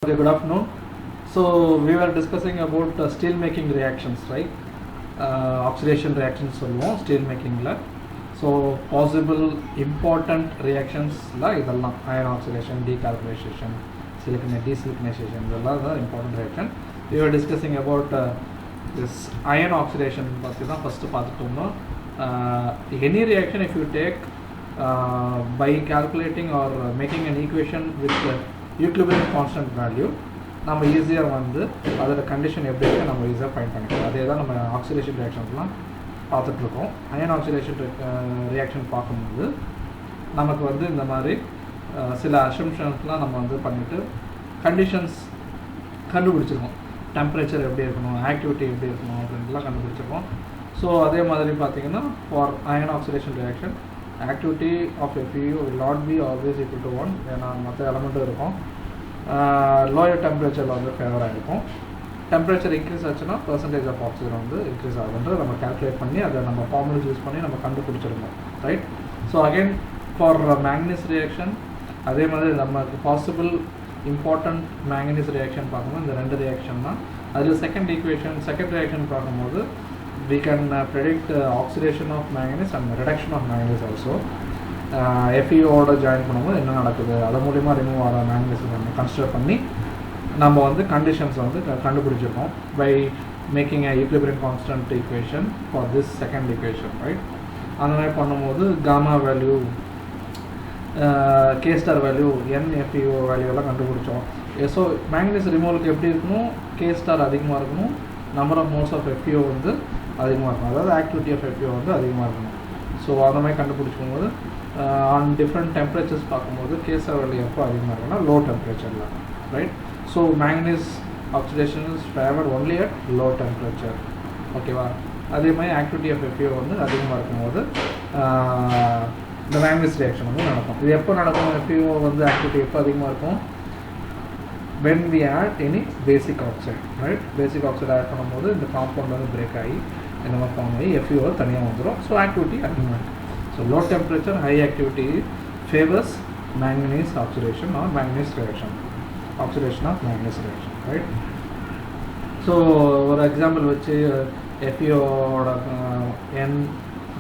Okay, good afternoon. So we were discussing about steel making reactions, right? Oxidation reactions சொல்லுவோம் steel makingல. So possible important reactions இதெல்லாம் iron oxidation, decarbonization, desiliconization இதெல்லாம் தான் important reaction. We were discussing about this iron oxidation பற்றி தான் first பார்த்துட்டு இருந்தோம். Any reaction if you take by calculating or making an equation with the equilibrium constant value, நம்ம ஈஸியாக வந்து அதோட கண்டிஷன் எப்படி இருக்குது நம்ம ஈஸியாக ஃபைண்ட் பண்ணிக்கலாம். அதே தான் நம்ம ஆக்சிடேஷன் ரியாக்ஷன்ஸ்லாம் பார்த்துட்ருக்கோம். அயன் ஆக்சிடேஷன் ரியாக்ஷன் பார்க்கும்போது நமக்கு வந்து இந்த மாதிரி சில அசம்ஷன்ஸ்லாம் நம்ம வந்து பண்ணிவிட்டு கண்டிஷன்ஸ் கண்டுபிடிச்சிருக்கோம். டெம்பரேச்சர் எப்படி இருக்கணும், ஆக்டிவிட்டி எப்படி இருக்கணும் அப்படின்ட்டுலாம் கண்டுபிடிச்சிருக்கோம். ஸோ அதே மாதிரி பார்த்திங்கன்னா for iron oxidation reaction activity of FeU will not be always equal to 1. ஏன்னா மற்ற எலமெண்ட்டும் இருக்கும். லோயர் டெம்பரேச்சரில் வந்து ஃபேவராக இருக்கும். டெம்பரேச்சர் இன்க்ரீஸ் ஆச்சுன்னா பர்சன்டேஜ் ஆஃப் ஆக்சிஜன் வந்து இன்க்ரீஸ் ஆகுதுன்றது நம்ம கேல்குலேட் பண்ணி அதை நம்ம ஃபார்முலா யூஸ் பண்ணி நம்ம கண்டுபிடிச்சிருந்தோம், right? So again for manganese reaction அதே மாதிரி நமக்கு பாசிபிள் இம்பார்ட்டண்ட் மேங்கனீஸ் ரியாக்ஷன் பார்க்கும்போது இந்த ரெண்டு ரியாக்ஷன் தான். அதில் செகண்ட் ரியாக்ஷன் பார்க்கும்போது we can predict oxidation of manganese and reduction of manganese also. FeOட ஜாயின் பண்ணும்போது என்ன நடக்குது, அது மூலிமா ரிமூவ் ஆகிற மேங்கனீஸ் நம்ம கன்சிடர் பண்ணி நம்ம வந்து கண்டிஷன்ஸ் வந்து கண்டுபிடிச்சிருக்கோம் by making a equilibrium constant equation for this second equation, right? அந்த மாதிரி பண்ணும்போது gamma value, K star value, NFeO value எல்லாம் கண்டுபிடிச்சோம். ஸோ மேங்கனீஸ் ரிமூவலுக்கு எப்படி இருக்கணும், K ஸ்டார் அதிகமாக இருக்கணும், number of moles of FeO வந்து அதிகமாக இருக்கணும், அதாவது ஆக்டிவிட்டி ஆஃப் FeO வந்து அதிகமாக இருக்கணும். ஸோ அந்த மாதிரி கண்டுபிடிச்சிக்கும் போது ஆன் டிஃப்ரெண்ட் டெம்பரேச்சர்ஸ் பார்க்கும்போது K ஸ்டார் வேல்யூ எப்போ அதிகமாக இருக்குன்னா லோ டெம்பரேச்சரில், right? So manganese oxidation is favoured only at low temperature, ஓகேவா? அதே மாதிரி ஆக்டிவிட்டி ஆஃப் FeO வந்து அதிகமாக இருக்கும்போது இந்த மேங்கனீஸ் ரியாக்ஷன் வந்து நடக்கும். இது எப்போ நடக்கும், FeO வந்து ஆக்டிவிட்டி எப்போ அதிகமாக இருக்கும், when we add any basic oxide, right? Basic oxide add பண்ணும்போது இந்த காம்பவுண்ட் வந்து பிரேக் ஆகி இந்த மாதிரி ஃபார்ம் ஆகி FeO தனியாக வந்துடும். ஸோ ஆக்டிவிட்டி அதிகமாக இருக்குது. So low temperature high activity favours manganese oxidation or manganese reaction, oxidation of manganese reaction, right? So ஒரு எக்ஸாம்பிள் வச்சு FeOட N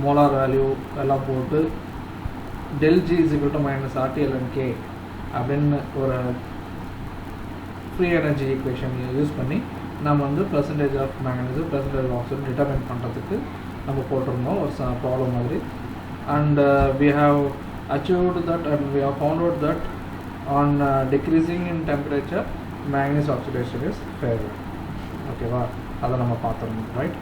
மோலார் வேல்யூ எல்லாம் போட்டு ΔG is equal to minus RTLN K அப்படின்னு ஒரு ஃப்ரீ எனர்ஜி ஈக்குவேஷன் யூஸ் பண்ணி நம்ம வந்து percentage of manganese percentage of oxygen determine பண்ணுறதுக்கு நம்ம போட்டிருந்தோம் ஒரு ப்ராப்ளம் மாதிரி. And we have achieved that and we have found out that on decreasing in temperature manganese oxidation is favour, ஓகேவா? அதை நம்ம பார்த்துருந்தோம், ரைட்?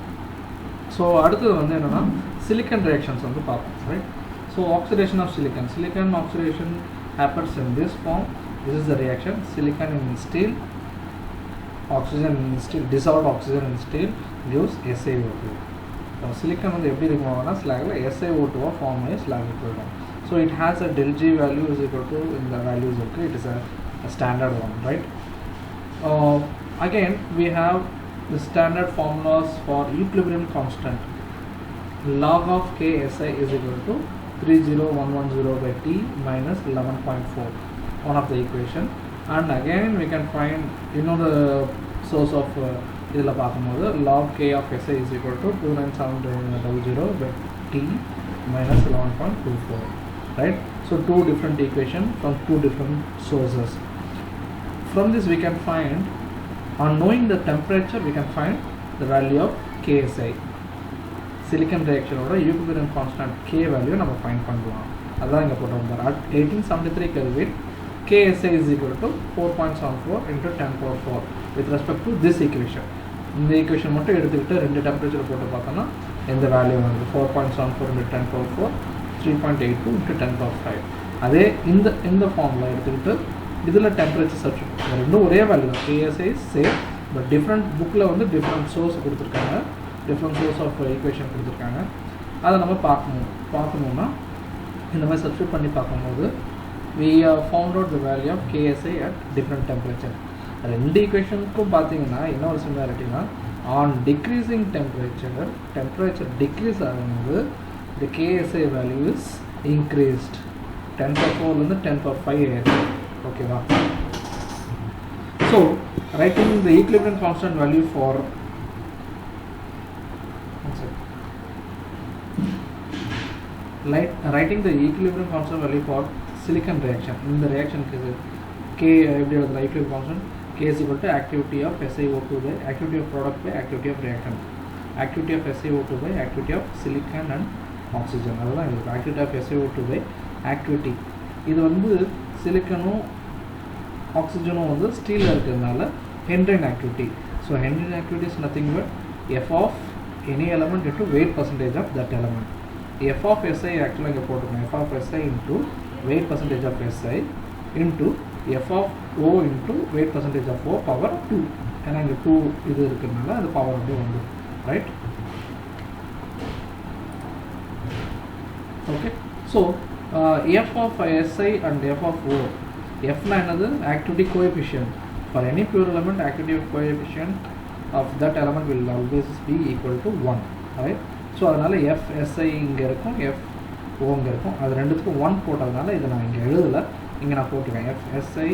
ஸோ அடுத்தது வந்து என்னென்னா சிலிக்கன் ரியாக்ஷன்ஸ் வந்து பார்ப்போம், right? So oxidation of silicon oxidation happens in this form. This is the reaction: silicon in steel, oxygen in steel, dissolved oxygen in steel gives SiO2. So silicon வந்து எப்படி இருக்கும்னா ஸ்லாக்ல SiO2 form ஆகி slack போயிடும். So it has a del G value is equal to in the values okay, it is a standard one, right? Again we have the standard formulas for equilibrium constant. Log of KSI is equal to 30110 by T minus 11.4, one of the equation. And again we can find, you know, the source of இதில் பார்க்கும்போது log K of SI is equal to 29700 by T minus 11.24, right? So two different equations from two different sources. From this we can find, on knowing the temperature we can find the value of KSI. Silicon ரியாக்ஷனோட equilibrium constant K value நம்ம find பண்ணலாம். அதுதான் இங்கே போட்டிருந்தார். At 1873 Kelvin KSI is equal to 4.74 into 10 power 4 with respect to this equation. இந்த equation மட்டும் எடுத்துக்கிட்டு ரெண்டு டெம்பரேச்சர் போட்டு பார்த்தோன்னா இந்த வேல்யூ வந்து 4.74 into 10 power 4 3.82 into 10 power 5. அதே இந்த ஃபார்மில் எடுத்துக்கிட்டு இதில் டெம்பரேச்சர் சப்ஸ்டிட்யூட் ரெண்டும் ஒரே வேல்யூ தான். KSI சேம், பட் டிஃப்ரெண்ட் புக்கில் வந்து டிஃப்ரெண்ட் சோர்ஸ் கொடுத்துருக்காங்க, டிஃப்ரெண்ட் சோர்ஸ் ஆஃப் ஈக்குவேஷன் கொடுத்துருக்காங்க. அதை நம்ம பார்க்கணுன்னா இந்த மாதிரி சப்ஸ்டிட்யூட் பண்ணி பார்க்கும்போது we have found out the value of KSI at different temperature. ரெண்டு ஈக்குவேஷனுக்கும் பார்த்தீங்கன்னா என்ன ஒரு சிமிலாரிட்டினா, ஆன் டிக்ரீசிங் டெம்பரேச்சர் டிக்ரீஸ் ஆகும்போது the KSI value is increased. 10 power 4 10 power 5 ஆயிருக்கு, ஓகேவா? So writing the equilibrium constant value for writing the equilibrium constant value for silicon reaction. In the reaction case, K the equilibrium constant, K is equal to activity of SiO2 by activity of product by activity of reactant. Activity of SiO2 by activity of silicon and oxygen. அதுதான் இது activity of SiO2 by activity. இது வந்து சிலிக்கனும் ஆக்சிஜனும் வந்து ஸ்டீலில் இருக்கிறதுனால Hendrine activity. So Hendrine activity is nothing but F of any element into weight percentage of that element. F of SI actually இங்கே போட்டுருக்கோம். F of SI into weight percentage of SI into F of O into weight percentage of O power 2. ஏன்னா இங்கே 2 இது இருக்கிறதுனால அது power அப்படியே வந்து right. Okay. So F of SI and F of O. F na another activity coefficient. For any pure element, activity coefficient of that element will always be equal to 1. Right. So அதனால F SI இங்கே இருக்கும், F O இங்கே இருக்கும். அது ரெண்டுத்துக்கும் 1 போட்டதுனால இதை நான் இங்கே எழுதலை, இங்கே நான் போட்டிருக்கேன் F SI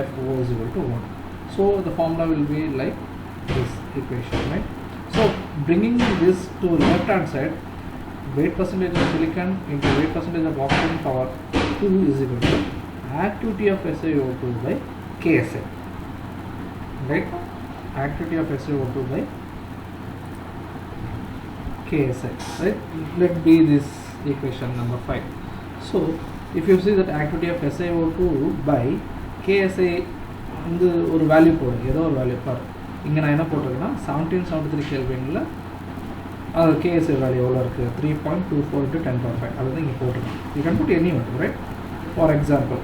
F O is equal to 1. So the formula will be like this equation, right? So bringing this to left hand side, weight percentage of silicon into weight percentage of oxygen power 2 is equal to activity of SiO2 by KSI, right? Activity of SiO2 by KSI, right? Let be this equation number 5. So if you see that activity of SiO2 by KSI வந்து ஒரு value போடுங்க, ஏதோ ஒரு value பாரு. இங்கே நான் என்ன போட்டிருக்கேன்னா 1773 கெல்வினில் அது KSI வேல்யூ எவ்வளோ இருக்குது, 3.24 into 10.5. அதுதான் இங்கே போட்டிருக்கேன். You can put any one, right? For example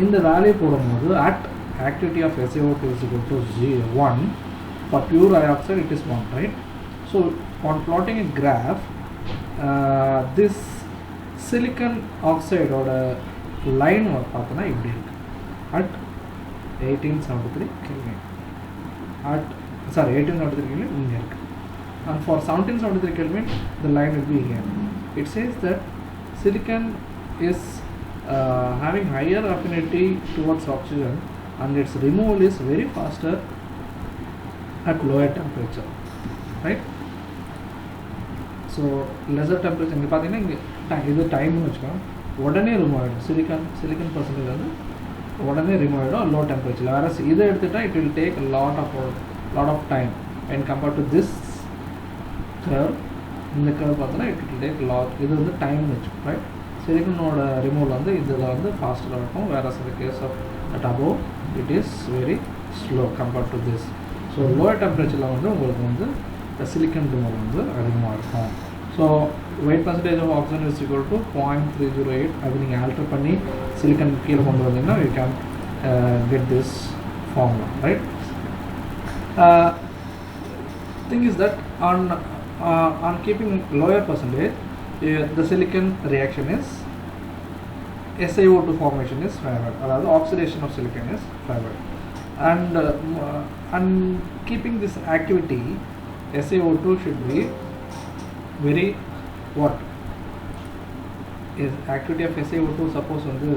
இந்த வேல்யூ போடும்போது at activity of SiO2 is equal to 1, for pure dioxide it is 1, right? So on plotting a graph, this silicon oxide ஓட line பார்த்தோன்னா இப்படி இருக்கு at 1873 Kelvin, at 1873 Kelvin இங்கே இருக்கு. And for 1773 Kelvin the line will be here. It says that silicon is having higher affinity towards oxygen and its removal is very faster at lower temperature, right? So lesser temperature இங்கே பார்த்தீங்கன்னா இங்கே இது டைம்னு வச்சுக்கோங்க, உடனே remove ஆகிடும். Silicon percentage வந்து உடனே ரிமூவ் ஆகிடும் லோ டெம்பரேச்சர். வேறு இதை எடுத்துட்டால் it will take lot of time and compared to this curve. இந்த கர்வ் பார்த்தோன்னா இட் வில் டேக் இது வந்து டைம்னு வச்சுக்கோங்க, ரைட்? சிலிக்கனோட ரிமூவல் வந்து இதில் வந்து ஃபாஸ்ட்டாக இருக்கும், வேறு இந்த case of at above it is very slow compared to this. So lower டெம்பரேச்சரில் வந்து உங்களுக்கு வந்து சிலிக்கன் ரிமூவல் வந்து அதிகமாக இருக்கும். So weight percentage of oxygen is equal to 0.308. அது நீங்கள் ஆல்டர் பண்ணி சிலிக்கன் கீழே கொண்டு வந்தீங்கன்னா you can get this formula, right? Thing is that on keeping lower percentage, the silicon reaction is SiO2 formation is favored, அதாவது oxidation of silicon is favored, and keeping this activity SiO2 should be very what is activity of SiO2 suppose வந்து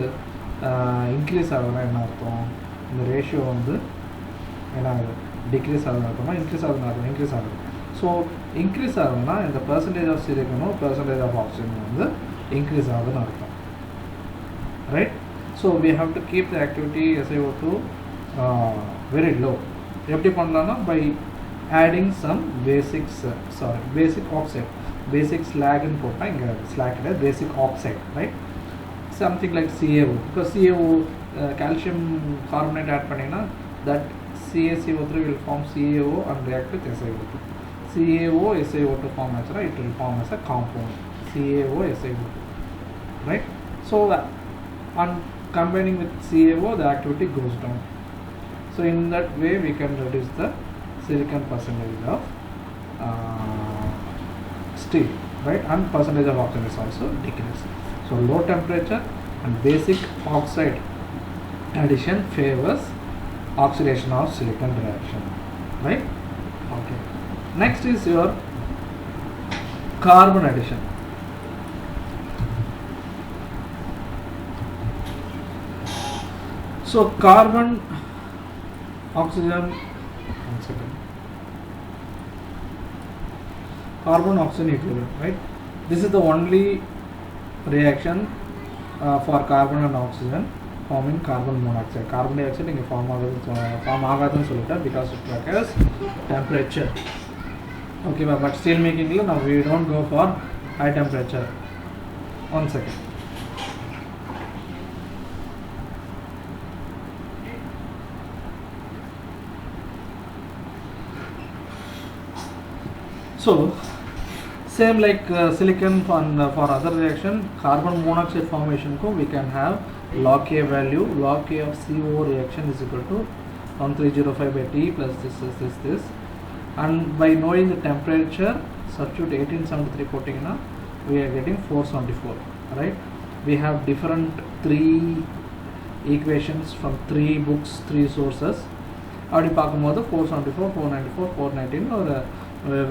increase ஆகுதுன்னா என்ன அர்த்தம், இந்த ratio வந்து என்ன ஆகுது, degrees ஆகுதுன்னு அர்த்தமா இன்க்ரீஸ் ஆகுதுன்னு அர்த்தம், இன்க்ரீஸ் ஆகுது. ஸோ இன்க்ரீஸ் ஆகுதுன்னா இந்த பர்சன்டேஜ் ஆஃப் சிலிக்கனும் பர்சன்டேஜ் ஆஃப் ஆக்சிஜனும் வந்து இன்க்ரீஸ் ஆகுதுன்னு அர்த்தம், right? So we have to keep the activity SiO2 very low. எப்படி பண்ணலாம்னா by adding some basic oxide, basic slag ன்னு போட்டால் இங்கே slag கிடையாது, basic oxide, right? Something like CaO, because CaO calcium carbonate add பண்ணிங்கன்னா that CaCO3 will form CaO and react with SiO2. CaO SiO2 form actually it will form as a compound CaO SiO2, right? So on combining with CaO the activity goes down. So in that way we can reduce the silicon percentage of steel, right? And percentage of oxygen is also decreased. So low temperature and basic oxide addition favors oxidation of silicon reaction, right? Okay. Next is your carbon addition. So carbon oxygen, one second, carbon oxygen equilibrium, right? This is the only reaction for carbon and oxygen forming carbon monoxide. Carbon dioxide inge form agadunu solita because it requires temperature. Okay, but steel making lo now we don't go for high temperature. One second. So same like silicon for other reaction, carbon monoxide formation ko we can have log K value. Log K of CO reaction is equal to 1305 by T plus this. And by knowing the temperature, substitute 1873 putting in, we are getting 474, right? We have different 3 equations from 3 books, 3 sources. அப்படி பார்க்கும்போது 474, 494, 419 ஒரு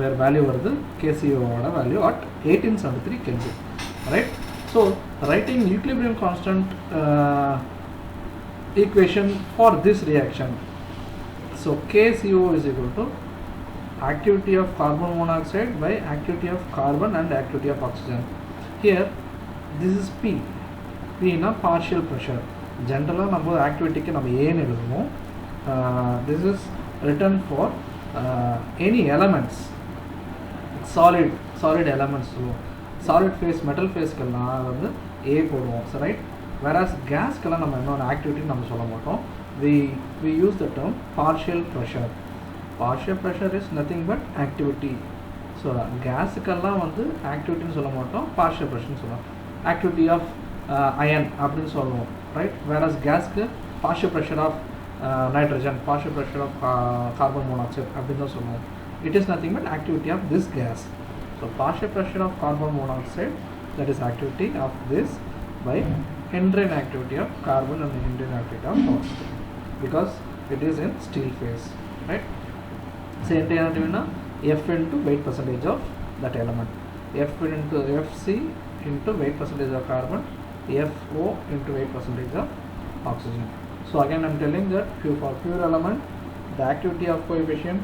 where value வருது KCO ஓட value at 1873 Kelvin, right? So writing equilibrium constant equation for this reaction, so KCO is equal to activity of carbon monoxide by activity of carbon and activity of oxygen. Here this is P na partial pressure. Generally நம்ம activity க்கு நம்ம A னு எழுதுவோம். This is written for any elements, solid elements, solid phase, metal phase கெல்லாம் வந்து A போடுவோம், right? Whereas gas கெல்லாம் நம்ம இன்னொரு activity நம்ம சொல்ல மாட்டோம். We use the term partial pressure. Partial pressure is nothing but activity. So gas கெல்லாம் வந்து activity னு சொல்ல மாட்டோம், partial pressure னு சொல்லுவோம். Activity of iron அப்படினு சொல்லுவோம், right? Whereas gas க்கு partial pressure of nitrogen, partial pressure of carbon monoxide அப்படினு தான் சொல்லுவோம். It is nothing but activity of this gas. So partial pressure of carbon monoxide, that is activity of this by Hendrine activity of carbon and Hendrine activity of oxygen, because it is in steel phase, right? So Hendrine activity F into weight percentage of that element, F into Fc into weight percentage of carbon, Fo into weight percentage of oxygen. So again I am telling that for pure element, the activity of coefficient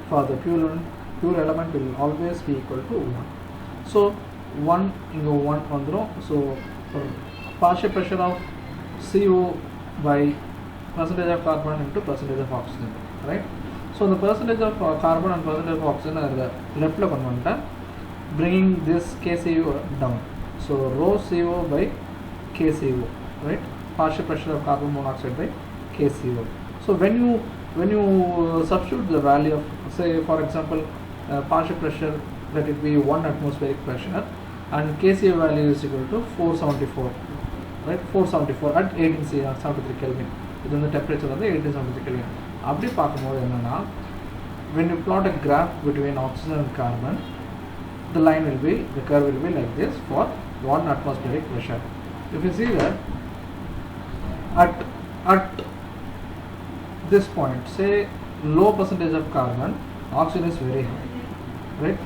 for the pure element will always be equal to 1. So 1 ingo 1 vandrum. So partial pressure of CO by percentage of carbon into percentage of oxygen, right? So the percentage of carbon and percentage of oxygen are left lo konvanta, bringing this KCO down. So rho CO by KCO, right? Partial pressure of carbon monoxide by KCO. So when you substitute the value of, say for example, partial pressure, let it be 1 atmospheric pressure, and KCO value is equal to 474, right? 474 at 1873 Kelvin. Within the temperature of the 1873 Kelvin. அப்படி பார்க்கும்போது என்னன்னா, when you plot a graph between oxygen and carbon, the curve will be like this for 1 atmospheric pressure. If you see that at this point, say low percentage of carbon, oxygen is very high, right?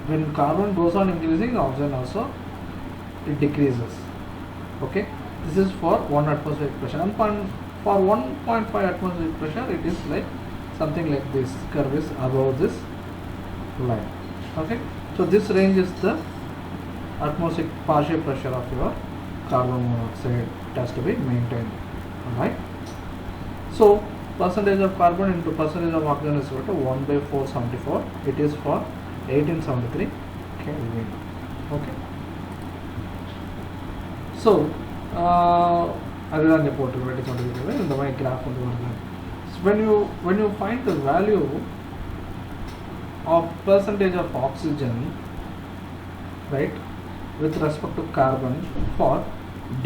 When carbon goes on increasing, oxygen also it decreases. Okay, this is for 1 atmospheric pressure, and for 1.5 atmospheric pressure it is like something like this. Curve is above this line. Okay, so this range is the atmospheric partial pressure of your carbon monoxide. It has to be maintained, right? So percentage of carbon into percentage of oxygen is equal to 1 by 474. It is for 1873 Kelvin. Okay, so அதுதான் போட்டு 1873 இந்த மாதிரி graph வந்து வருது. When you find the value of percentage of oxygen, right, with respect to carbon for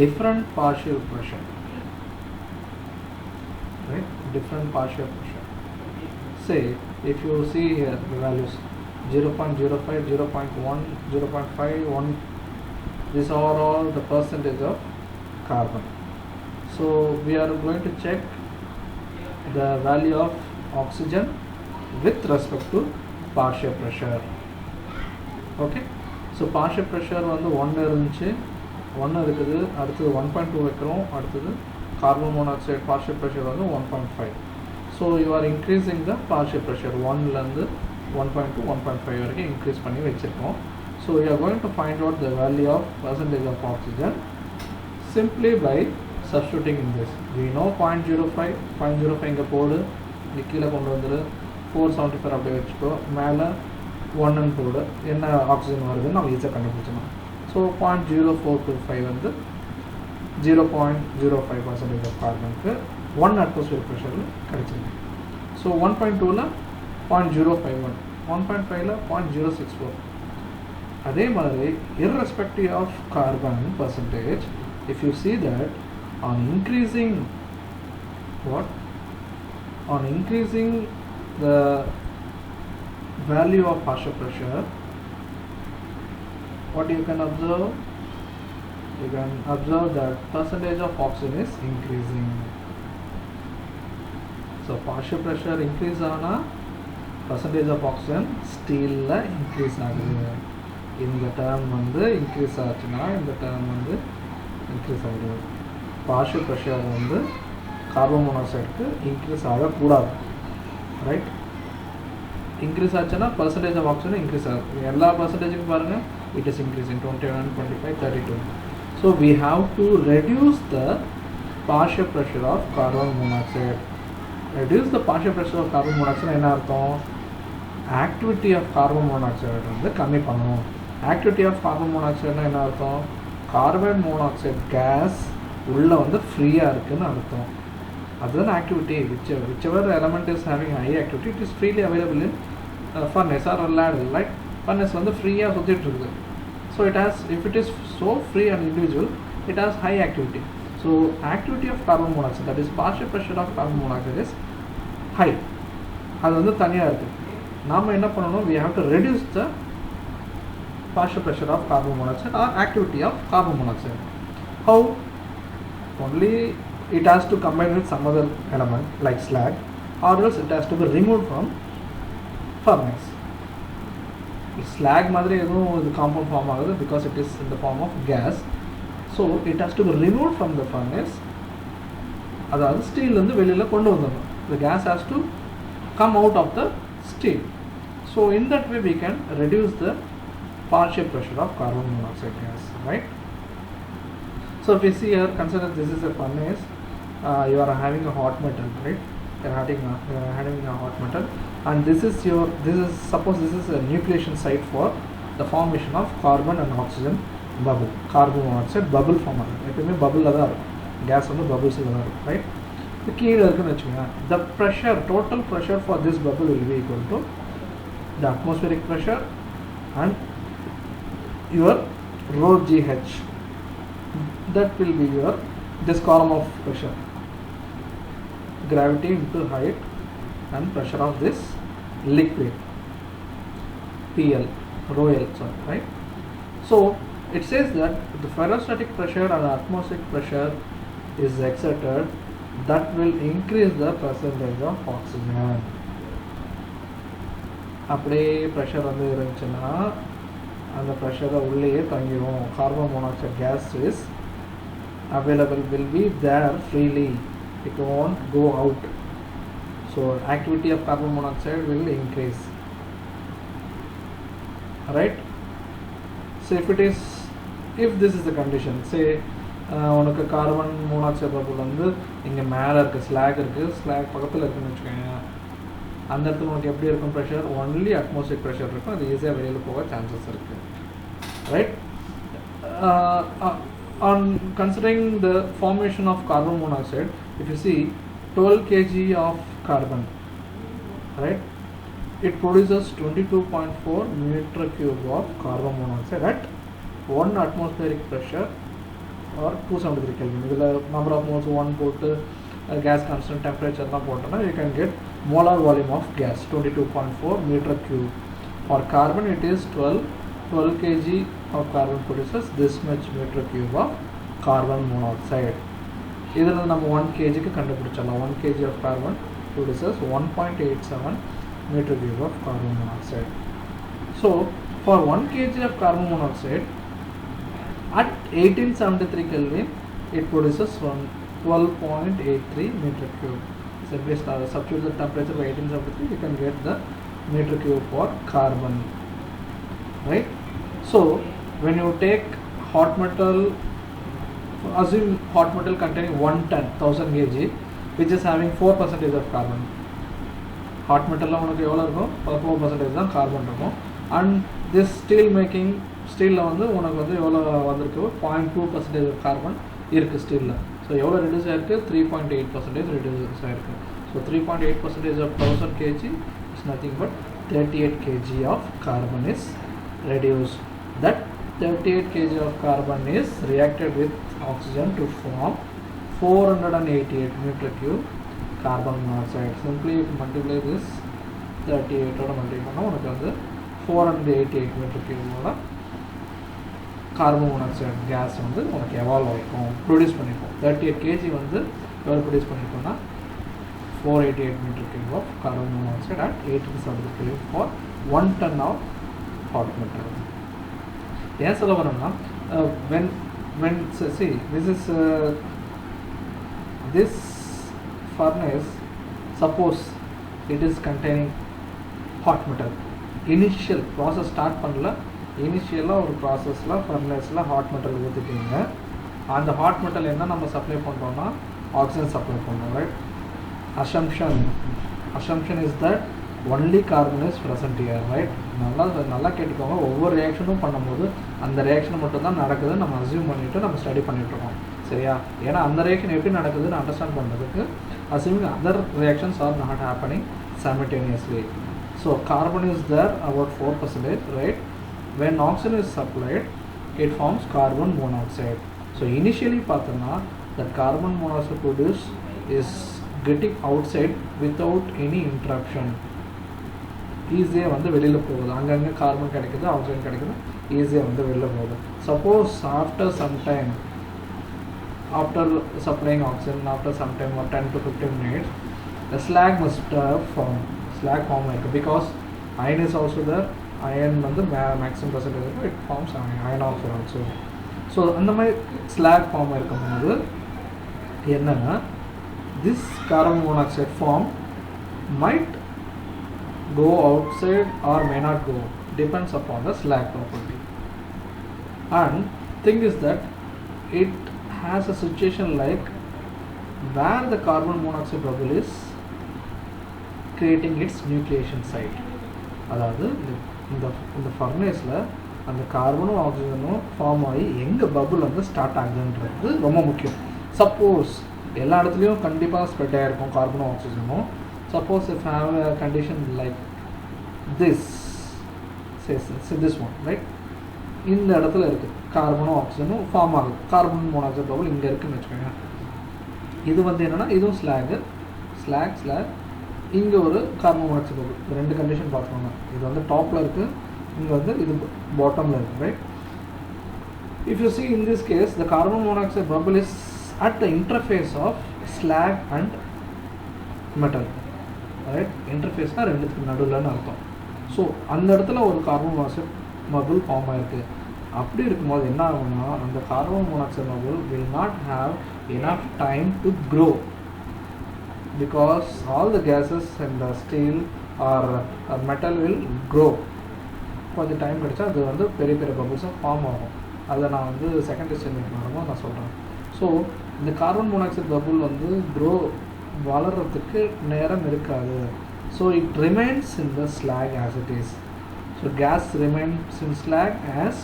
different partial pressure, right, different partial pressure. Say if you see here the values 0.05, 0.1, 0.5, 1, these are all the percentage of carbon. So we are going to check the value of oxygen with respect to partial pressure. Okay, so partial pressure வந்து 1 இருந்துச்சு, 1 இருக்குது, அடுத்தது 1.2 வைக்கிறோம், அடுத்தது carbon monoxide partial pressure வந்து 1.5. So you are increasing the partial pressure 1லேருந்து 1.2 1.5 வரைக்கும் increase பண்ணி வச்சிருக்கோம். So you are going to find out the value of percentage of oxygen simply by substituting in this. We know 0.05 இங்கே போடு, இங்கே கீழே கொண்டு வந்துடு, 474 அப்படியே வச்சுக்கோ, மேலே 1 போடு, என்ன ஆக்சிஜன் வருதுன்னு நம்ம ஈஸியாக கண்டுபிடிச்சோம். ஸோ 0.0425 வந்து 0.05% ஆஃப் கார்பனுக்கு 1 அட்மாஸ்பியர் ப்ரெஷரில் கிடைச்சிருக்கு. ஸோ 1.2ல் 0.051, 1.5ல் 0.064. அதே மாதிரி irrespective of carbon percentage, if you see that on increasing the value of partial pressure, what you can observe? You can observe that percentage of oxygen is increasing. So partial pressure increase ஆனா percentage of oxygen steel increase ஆகுது. இந்த term வந்து increase ஆச்சுன்னா இந்த term வந்து increase ஆகுது. partial pressure வந்து carbon மோனாக்சைடுக்கு increase ஆகக்கூடாது, ரைட்? increase ஆச்சுன்னா percentage of oxygen increase ஆகுது. எல்லா percentageக்கும் பாருங்க, it is increasing 21, 25, 32. So we have to reduce the partial pressure of carbon monoxide. Reduce the partial pressure of carbon monoxide என்ன அர்த்தம்? activity of carbon monoxide வந்து கம்மி பண்ணணும். activity of carbon monoxide என்ன அர்த்தம்? carbon monoxide gas உள்ள வந்து ஃப்ரீயாக இருக்குன்னு அர்த்தம். அதுதான் activity. whichever element is having high activity, it is freely available in furnace or ladle. Like furnace வந்து ஃப்ரீயாக சுற்றிட்டு இருக்குது. So it has, if it is so free and individual, it has high activity. So activity of carbon monoxide, that is partial pressure of carbon monoxide, is high. அது வந்து தனியாக இருக்குது. நாம் என்ன பண்ணணும்? we have to reduce the partial pressure of carbon monoxide or activity of carbon monoxide. How? Only it has to combine with some other element like slag, or else it has to be removed from furnace. slag மாதிரி எதுவும் இது compound form ஆகுது because it is in the form of gas. So it has to be removed from the furnace. அதாவது ஸ்டீல்லேருந்து வெளியில் கொண்டு வந்துடணும். the gas has to come out of the steel. So in that way we can reduce the partial pressure of carbon monoxide gas, right? So if you see here, consider this is a furnace. You are having a hot metal, right? You are having a hot metal, and suppose this is a nucleation site for the formation of carbon and oxygen bubble. Carbon monoxide bubble form ஆகுது. எப்பவுமே பபுளில் தான் இருக்கும், case வந்து பபுள்ஸில் தான் இருக்கும், right? இது கீழே இருக்குன்னு வச்சுக்கோங்க. the pressure, total pressure for this bubble will be equal to the atmospheric pressure and your rho GH. That will be your this column of pressure, gravity into height and pressure of this liquid, PL, rho L, sorry, right? So it says that the ferrostatic pressure and atmospheric pressure is exerted, that will increase the percentage of oxygen. அப்படியே pressure வந்து இருந்துச்சுன்னா அந்த ப்ரெஷரை உள்ளேயே தங்கிடும். Carbon monoxide gas is available, will be there freely, it won't go out. So activity of carbon monoxide will increase, right? So if this is the condition, say உனக்கு carbon monoxide bubble வந்து இங்கே மேலே இருக்குது, slack இருக்குது, slack பக்கத்தில் இருக்குதுன்னு வச்சுக்கோங்க. அந்த இடத்துல உனக்கு எப்படி இருக்கும் ப்ரெஷர்? ஒன்லி அட்மாஸ்பியரிக் ப்ரெஷர் இருக்கும், அது ஈஸியாக வெளியில் போக சான்சஸ் இருக்குது, right? On considering the formation of carbon monoxide, if you see 12 kg of carbon, right, it produces 22.4 meter cube of carbon monoxide at 1 atmospheric pressure or 273 Kelvin. With the number of moles 1 போட்டு gas constant temperature தான் போட்டோம்னா you can get molar volume of gas 22.4 meter cube. For carbon it is 12 kg of carbon produces this much meter cube of carbon monoxide. இதில் நம்ம 1 kg கண்டுபிடிச்சிடலாம். 1 kg of carbon produces 1.87 meter cube of carbon monoxide. So for 1 kg of carbon monoxide at 1873 Kelvin it produces 12.83 meter cube. Simply substitute the temperature by 1873, you can get the meter cube for carbon, right? So when you take hot metal, assume hot metal containing 1 ton 1000 kg, which is having 4% of carbon. Hot metal la unakku evlo irukum 4% தான் carbon இருக்கும். And this steel making, ஸ்டீலில் வந்து உனக்கு வந்து எவ்வளோ வந்திருக்கு, 0.2% carbon இருக்குது ஸ்டீலில். ஸோ எவ்வளோ ரெடியூஸ் ஆகிருக்கு, 3.8% ரெடியூஸ் ஆகிருக்கு. So 3.8% of 1000 kg is nothing but 38 kg of carbon is reduced. That 38 kg of carbon is reacted with oxygen to form 488 meter cube carbon monoxide. Simply multiply this 38 ஓட multiply பண்ணால் உனக்கு வந்து 488 meter cube carbon monoxide gas வந்து உனக்கு evolve ஆகிருக்கும், produce பண்ணியிருக்கோம். 38 kg வந்து எவ்வளோ produce பண்ணியிருக்கோம்னா 488 meter cube of carbon monoxide at 80 for 1 ton of hot metal. ஏன் சொல்ல வரோம்னா when see this furnace, suppose it is containing hot metal, initial process start பண்ணல, இனிஷியலாக ஒரு ப்ராசஸில் ஃபர்னஸில் ஹாட் மெட்டல் ஊற்றிட்டீங்க. அந்த ஹாட் மெட்டல் என்ன நம்ம சப்ளை பண்ணுறோன்னா ஆக்சிஜன் சப்ளை பண்ணுறோம், right? assumption is that only carbon is present here, right? நல்லா கேட்டுக்கோங்க. ஒவ்வொரு ரியாக்ஷனும் பண்ணும்போது அந்த ரியாக்ஷன் மட்டும் தான் நடக்குது நம்ம அசியூம் பண்ணிவிட்டு நம்ம ஸ்டடி பண்ணிகிட்ருக்கோம், சரியா? ஏன்னா அந்த ரியாக்ஷன் எப்படி நடக்குதுன்னு அண்டர்ஸ்டாண்ட் பண்ணுறதுக்கு assuming other reactions are not happening simultaneously. So carbon is there about 4%, right? When oxygen is supplied, it forms carbon monoxide. So initially பார்த்தோம்னா that carbon monoxide produced is getting outside without any interruption. ஈஸியாக வந்து வெளியில் போகுது, அங்கங்கே carbon கிடைக்குது, oxygen கிடைக்குது, ஈஸியாக வந்து வெளியில் போகுது. Suppose after some time, after supplying oxygen after some time ஒரு 10 to 15 minutes, the slag must form, slag form ஆகிருக்கு. Because iron is also there, iron வந்து மேக்ஸிமம் பர்சன்டேஜ் இருக்கும், it forms iron oxide also. So அந்த மாதிரி slag form இருக்கும்போது என்னென்னா this carbon monoxide form might go outside or may not go, depends upon the slag property. And thing is that it has a situation like where the carbon monoxide bubble is creating its nucleation site. அதாவது இந்த ஃபர்னேஸில் அந்த கார்பனும் ஆக்சிஜனும் form ஆகி எங்கே bubble வந்து start ஆகுதுன்றது ரொம்ப முக்கியம். Suppose எல்லா இடத்துலையும் கண்டிப்பாக ஸ்ப்ரெட் ஆகிருக்கும் கார்பனும் ஆக்சிஜனும். Suppose if I have a condition like this, say this one, right? இந்த இடத்துல இருக்குது கார்பனும் ஆக்சிஜனும் ஃபார்ம் ஆகுது, கார்பன் மோனாக்சைடு பபுள் இங்கே இருக்குதுன்னு வச்சுக்கோங்க. இது வந்து என்னென்னா இதுவும் ஸ்லாக் இங்கே ஒரு கார்பன் மோனாக்சைடு பபுள். ரெண்டு கண்டிஷன் பார்த்துக்கோங்க. இது வந்து டாப்பில் இருக்குது, இங்கே வந்து இது பாட்டமில் இருக்குது, right? If you see in this case, the carbon monoxide bubble is at the interface of slag and metal, right? இன்டர்ஃபேஸ்னால் ரெண்டுத்துக்கு நடுவில்னு அர்த்தம். ஸோ அந்த இடத்துல ஒரு கார்பன் மோனாக்சைடு பபுள் ஃபார்ம் ஆகிருக்கு. அப்படி இருக்கும்போது என்ன ஆகும்னா அந்த carbon monoxide bubble will not have enough time to grow because all the gases and the steel or metal will grow. கொஞ்சம் டைம் கிடைச்சா அது வந்து பெரிய பெரிய பபுள்ஸாக ஃபார்ம் ஆகும். அதை நான் வந்து செகண்ட் ஸ்டேஜ் வரும்போது நான் சொல்கிறேன். ஸோ இந்த கார்பன் மோனாக்சைடு பபுள் வந்து வளர்கிறதுக்கு நேரம் இருக்காது. So it remains in the slag as it is. So gas remains in slag as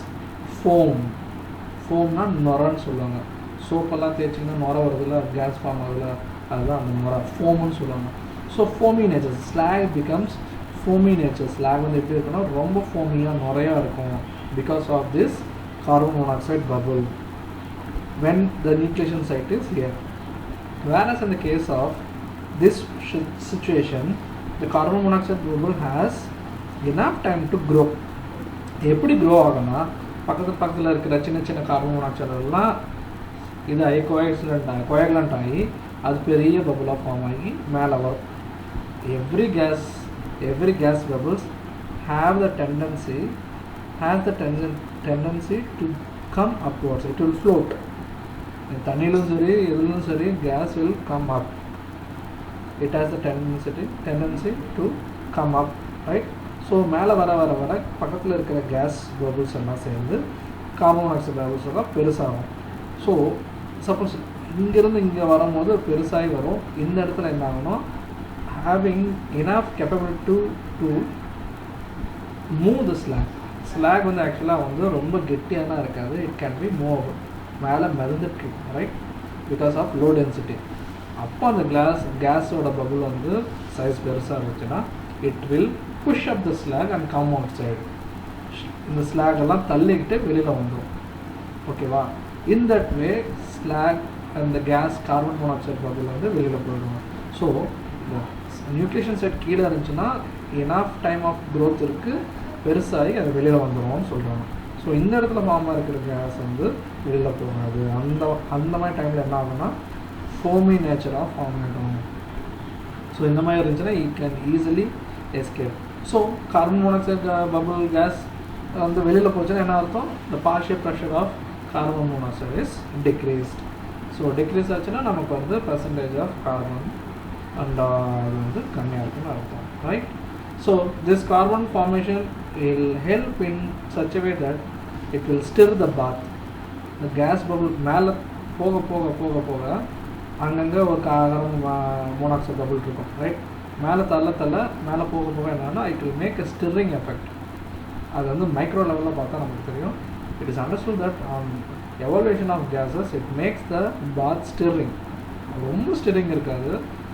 ஃபோம்னா நொரன்னு சொல்லுவாங்க. சோப்பெல்லாம் தேய்ச்சிங்கன்னா நொர வருதுல, கேஸ் ஃபார்ம் ஆகுதுல, அதுதான் அந்த நொர ஃபோம்னு சொல்லுவாங்க. So foamy nature, slag becomes foamy nature. Slag வந்து எப்படி இருக்குன்னா ரொம்ப ஃபோமியாக நுறையாக இருக்கும் because of this carbon monoxide bubble when the nucleation site is here. Whereas in the case of this situation, the carbon monoxide bubble has enough time to grow. எப்படி grow ஆகும்னா பக்கத்தில் இருக்கிற சின்ன சின்ன கார்பன் மோனாக்சைடு எல்லாம் இது கோயகுலண்ட் ஆகி அது பெரிய பபுளாக ஃபார்ம் ஆகி மேலே வரும். Every gas bubbles have the tendency to come upwards. It will float. தண்ணியிலும் சரி எதுலும் சரி gas will come up. it has the tendency to come up, right? So மேலே வர வர வர பக்கத்தில் இருக்கிற கேஸ் பபுள்ஸ் எல்லாம் சேர்ந்து கார்பன் மோனாக்சைடு பபுள்ஸ் எல்லாம் பெருசாகும். ஸோ சப்போஸ் இங்கேருந்து இங்கே வரும்போது பெருசாகி வரும். இந்த இடத்துல என்ன ஆகணும், having enough capability to move the slack வந்து ஆக்சுவலாக வந்து ரொம்ப கெட்டியாக இருக்காது. இட் கேன் பி மூவ் மேலே மிதந்துட்டு, right, because of low density. அப்போ அந்த கேஸோட பபுள் வந்து சைஸ் பெருசாக இருந்துச்சுன்னா it will push up the slag and come outside. இந்த ஸ்லாக் எல்லாம் தள்ளிக்கிட்டு வெளியில் வந்துடும். ஓகேவா? இன் தட் வே ஸ்லாக் அந்த கேஸ் கார்பன் மோனாக்சைடு பபுள் வந்து வெளியில் போயிடுவோம். ஸோ இந்த நியூக்ளியேஷன் சைட் கீழே இருந்துச்சுன்னா எனாஃப் டைம் ஆஃப் க்ரோத் இருக்குது, பெருசாகி அது வெளியில் வந்துடும்னு சொல்கிறாங்க. ஸோ இந்த இடத்துல ஃபார்மாக இருக்கிற கேஸ் வந்து வெளியில் போகாது. அந்த மாதிரி டைமில் என்ன ஆகும்னா ஃபோமி நேச்சராக ஃபார்ம் ஆகிடும். ஸோ இந்த மாதிரி இருந்துச்சுன்னா it can easily escape. So carbon monoxide bubble gas வந்து வெளியில் போச்சுன்னா என்ன அர்த்தம், the partial pressure of carbon monoxide is decreased. So degrees ஆச்சுன்னா நமக்கு வந்து percentage of carbon and அது வந்து கம்மியாக இருக்குன்னு அர்த்தம், right? So this carbon formation will help in such a way that it will stir the bath. the gas bubble மேலே போக போக போக போக அங்கங்கே ஒரு கார்பன் மோனாக்சைடு பபுள் இருக்கும், ரைட்? மேலே தள்ள மேலே போக போக என்னன்னா it will make a stirring effect. அது வந்து மைக்ரோ லெவலில் பார்த்தா நமக்கு தெரியும். It is understood that on evaluation of gases it makes the bath stirring. ரொம்ப ஸ்டிரிங் இருக்காது,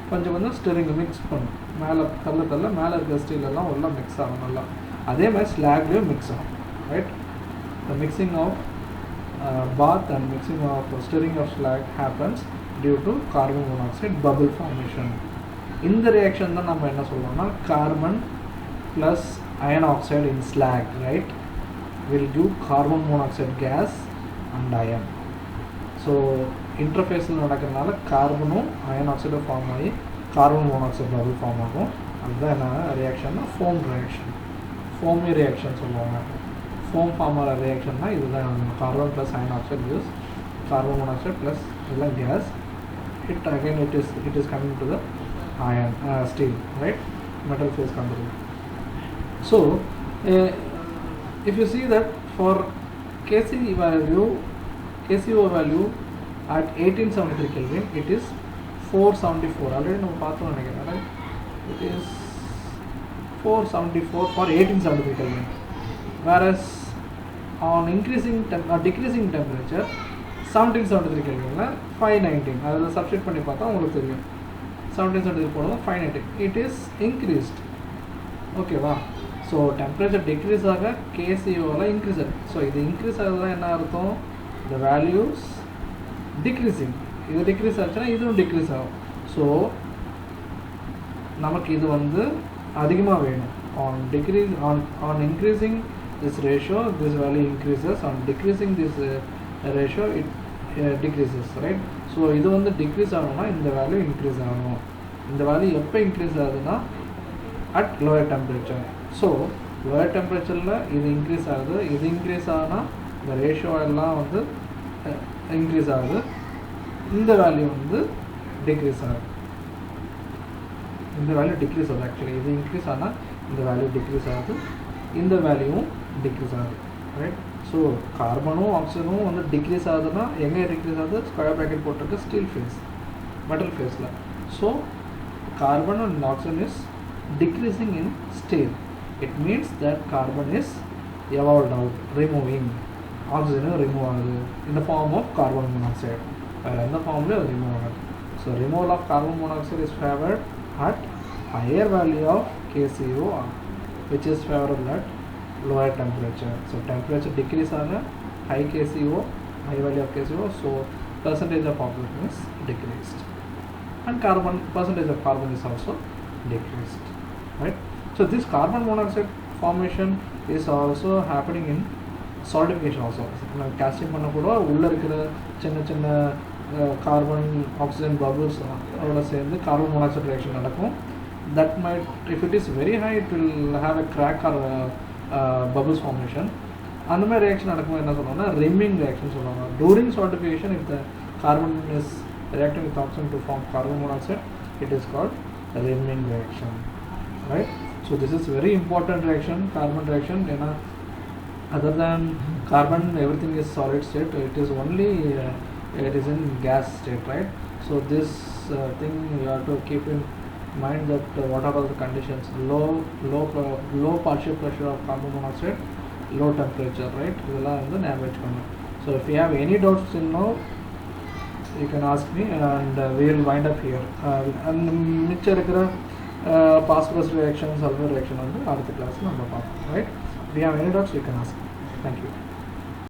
கொஞ்சம் கொஞ்சம் ஸ்டிரிங் மிக்ஸ் பண்ணும். மேலே தள்ள மேலே இருக்கிற ஸ்டீலெல்லாம் எல்லாம் மிக்ஸ் ஆகும் நல்லா. அதே மாதிரி ஸ்லாக்லேயும் மிக்ஸ் ஆகும், right? The mixing of bath and mixing of stirring of slag happens due to carbon monoxide bubble formation. இந்த ரியாக்ஷன் தான் நம்ம என்ன சொல்கிறோம்னா carbon plus iron oxide in slag, right, will give carbon monoxide gas and iron. So interface நடக்கிறதுனால கார்பனும் iron ஆக்சைடும் form ஆகி carbon monoxide bubble form ஆகும். அதுதான் என்ன ரியாக்ஷன்னா ஃபோம் ரியாக்ஷன், ஃபோமி ரியாக்ஷன் சொல்லுவாங்க. ஃபோம் ஃபார்ம் ஆகிற ரியாக்ஷன்னா இதுதான். Carbon plus iron oxide use carbon monoxide plus இதெல்லாம் case. It is coming to the iron steel, right, metal phase conversion. So if you see that for KCO value at 1873 Kelvin it is 474. already நம்ம பார்த்தோம் நினைக்கிறேன், right? It is 474 for 1873 Kelvin, whereas on decreasing temperature 1773 Kelvin 519. அதில் substitute பண்ணி பார்த்தா உங்களுக்கு தெரியும். 1773 போடுவோம் 519. it is increased. ஓகேவா? ஸோ டெம்பரேச்சர் டிக்ரீஸ் ஆக கேசிஓவில் இன்க்ரீஸ் ஆகுது. ஸோ இது இன்க்ரீஸ் ஆகுதுதான் என்ன அர்த்தம், த வேல்யூஸ் டிக்ரீஸிங். இது டிக்ரீஸ் ஆச்சுன்னா இதுவும் டிக்ரீஸ் ஆகும். ஸோ நமக்கு இது வந்து அதிகமாக வேணும். On increasing this ratio this value increases, on decreasing this ratio it decreases, right? So இது வந்து டிக்ரீஸ் ஆகணும்னா இந்த வேல்யூ இன்க்ரீஸ் ஆகணும். இந்த வேல்யூ எப்போ இன்க்ரீஸ் ஆகுதுன்னா at lower temperature. So lower டெம்பரேச்சரில் இது இன்க்ரீஸ் ஆகுது. இது இன்க்ரீஸ் ஆனால் இந்த ரேஷியோ எல்லாம் வந்து இன்க்ரீஸ் ஆகுது. இந்த வேல்யூ வந்து டிக்ரீஸ் ஆகுது. இந்த வேல்யூ டிக்ரீஸ் ஆகுது. ஆக்சுவலி இது இன்க்ரீஸ் ஆனால் இந்த வேல்யூ டிக்ரீஸ் ஆகுது, இந்த வேல்யூவும் டிக்ரீஸ் ஆகுது, ரைட்? ஸோ கார்பனும் ஆக்சிஜனும் வந்து டிக்ரீஸ் ஆகுதுன்னா எங்கே டிக்ரீஸ் ஆகுது, ஸ்கொயர் ப்ராக்கெட் போட்டிருக்கு ஸ்டீல் ஃபேஸ், மெட்டல் ஃபேஸில். So carbon and oxygen is decreasing in steel. It means that carbon is evolved out, removing. Oxygen remove ஆகுது in the form of carbon monoxide. வேறு எந்த ஃபார்ம்லேயும் அது remove ஆகுது. So removal of carbon monoxide is favoured at higher value of KCO, which is favorable at lower temperature. So temperature decrease ஆக high KCO, high value of KCO, so percentage of oxygen is decreased and percentage of carbon is also decreased, right? So this carbon monoxide formation is also happening in solidification also. Casting பண்ண கூட உள்ள இருக்கிற சின்ன சின்ன carbon oxygen bubbles அதோட சேர்ந்து carbon monoxide reaction நடக்கும். that might, if it is very high, it will have a crack or bubbles formation. அந்த மாதிரி ரியாக்ஷன் நடக்கும்போது என்ன சொல்லுவாங்கன்னா ரிம்மிங் ரியாக்ஷன் சொல்லுவாங்க. During solidification if the carbon is reacting with oxygen to form carbon monoxide, it is called Riming reaction, right? So this is very important reaction, carbon reaction. Other than carbon, everything is solid state. It is only it is in gas state, right? So this thing you have to keep in mind that what are all the conditions: low partial pressure of carbon monoxide, low temperature, right? So if you have any doubts in now, you can ask me, and we will wind up here. And phosphorus reaction, sulfur reaction on the அடுத்த class, right? If you have any doubts, you can ask me. Thank you.